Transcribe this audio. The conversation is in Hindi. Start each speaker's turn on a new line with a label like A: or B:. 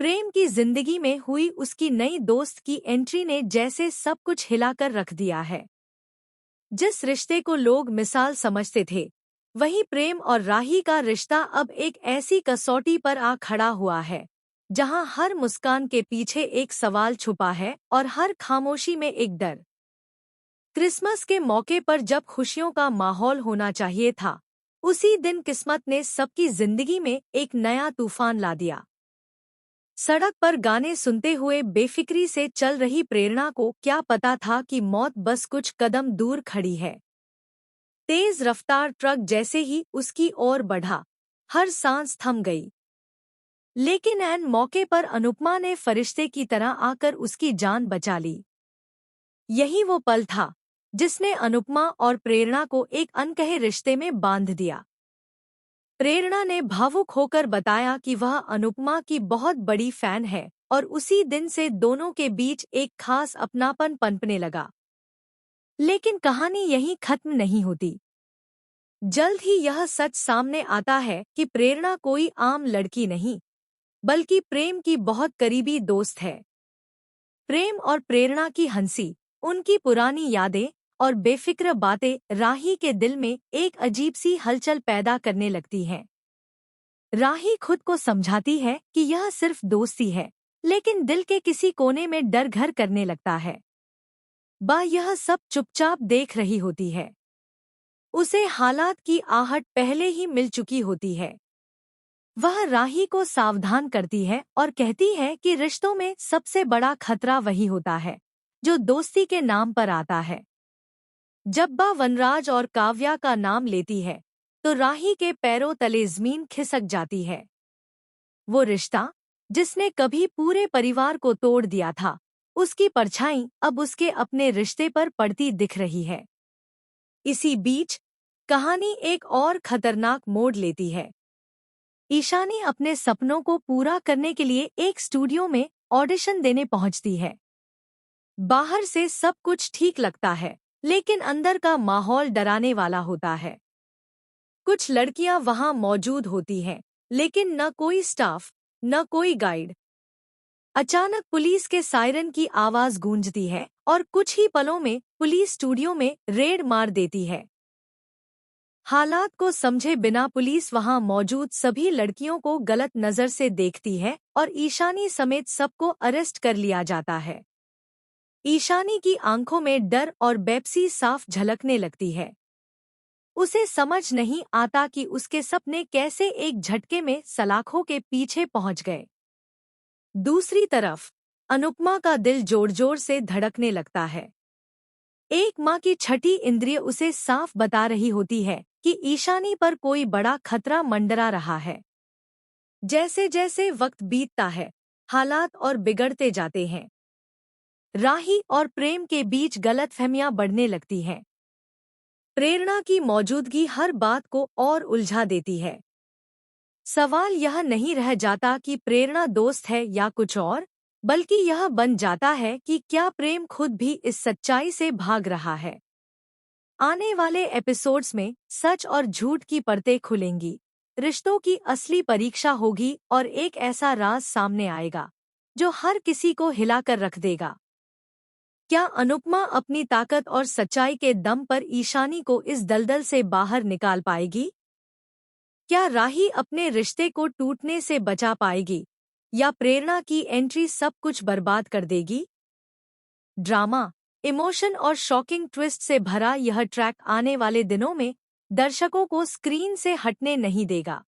A: प्रेम की जिंदगी में हुई उसकी नई दोस्त की एंट्री ने जैसे सब कुछ हिलाकर रख दिया है। जिस रिश्ते को लोग मिसाल समझते थे, वही प्रेम और राही का रिश्ता अब एक ऐसी कसौटी पर आ खड़ा हुआ है, जहां हर मुस्कान के पीछे एक सवाल छुपा है और हर खामोशी में एक डर। क्रिसमस के मौके पर जब खुशियों का माहौल होना चाहिए था, उसी दिन किस्मत ने सबकी जिंदगी में एक नया तूफान ला दिया। सड़क पर गाने सुनते हुए बेफिक्री से चल रही प्रेरणा को क्या पता था कि मौत बस कुछ कदम दूर खड़ी है। तेज रफ्तार ट्रक जैसे ही उसकी ओर बढ़ा, हर सांस थम गई। लेकिन ऐन मौके पर अनुपमा ने फरिश्ते की तरह आकर उसकी जान बचा ली। यही वो पल था जिसने अनुपमा और प्रेरणा को एक अनकहे रिश्ते में बांध दिया। प्रेरणा ने भावुक होकर बताया कि वह अनुपमा की बहुत बड़ी फैन है और उसी दिन से दोनों के बीच एक खास अपनापन पनपने लगा। लेकिन कहानी यहीं खत्म नहीं होती। जल्द ही यह सच सामने आता है कि प्रेरणा कोई आम लड़की नहीं, बल्कि प्रेम की बहुत करीबी दोस्त है। प्रेम और प्रेरणा की हंसी, उनकी पुरानी यादें और बेफिक्र बातें राही के दिल में एक अजीब सी हलचल पैदा करने लगती हैं। राही खुद को समझाती है कि यह सिर्फ दोस्ती है, लेकिन दिल के किसी कोने में डर घर करने लगता है। यह सब चुपचाप देख रही होती है। उसे हालात की आहट पहले ही मिल चुकी होती है। वह राही को सावधान करती है और कहती है कि रिश्तों में सबसे बड़ा खतरा वही होता है जो दोस्ती के नाम पर आता है। जब वनराज और काव्या का नाम लेती है, तो राही के पैरों तले जमीन खिसक जाती है। वो रिश्ता जिसने कभी पूरे परिवार को तोड़ दिया था, उसकी परछाई अब उसके अपने रिश्ते पर पड़ती दिख रही है। इसी बीच कहानी एक और खतरनाक मोड़ लेती है। ईशानी अपने सपनों को पूरा करने के लिए एक स्टूडियो में ऑडिशन देने पहुंचती है। बाहर से सब कुछ ठीक लगता है, लेकिन अंदर का माहौल डराने वाला होता है। कुछ लड़कियां वहां मौजूद होती हैं, लेकिन न कोई स्टाफ, न कोई गाइड। अचानक पुलिस के सायरन की आवाज गूंजती है और कुछ ही पलों में पुलिस स्टूडियो में रेड मार देती है। हालात को समझे बिना पुलिस वहां मौजूद सभी लड़कियों को गलत नजर से देखती है और ईशानी समेत सबको अरेस्ट कर लिया जाता है। ईशानी की आंखों में डर और बेपसी साफ झलकने लगती है। उसे समझ नहीं आता कि उसके सपने कैसे एक झटके में सलाखों के पीछे पहुंच गए। दूसरी तरफ अनुपमा का दिल जोर जोर से धड़कने लगता है। एक माँ की छठी इंद्रिय उसे साफ बता रही होती है कि ईशानी पर कोई बड़ा खतरा मंडरा रहा है। जैसे जैसे वक्त बीतता है, हालात और बिगड़ते जाते हैं। राही और प्रेम के बीच गलतफहमियां बढ़ने लगती हैं। प्रेरणा की मौजूदगी हर बात को और उलझा देती है। सवाल यह नहीं रह जाता कि प्रेरणा दोस्त है या कुछ और, बल्कि यह बन जाता है कि क्या प्रेम खुद भी इस सच्चाई से भाग रहा है। आने वाले एपिसोड्स में सच और झूठ की परतें खुलेंगी, रिश्तों की असली परीक्षा होगी और एक ऐसा राज सामने आएगा जो हर किसी को हिलाकर रख देगा। क्या अनुपमा अपनी ताकत और सच्चाई के दम पर ईशानी को इस दलदल से बाहर निकाल पाएगी? क्या राही अपने रिश्ते को टूटने से बचा पाएगी, या प्रेरणा की एंट्री सब कुछ बर्बाद कर देगी? ड्रामा, इमोशन और शॉकिंग ट्विस्ट से भरा यह ट्रैक आने वाले दिनों में दर्शकों को स्क्रीन से हटने नहीं देगा।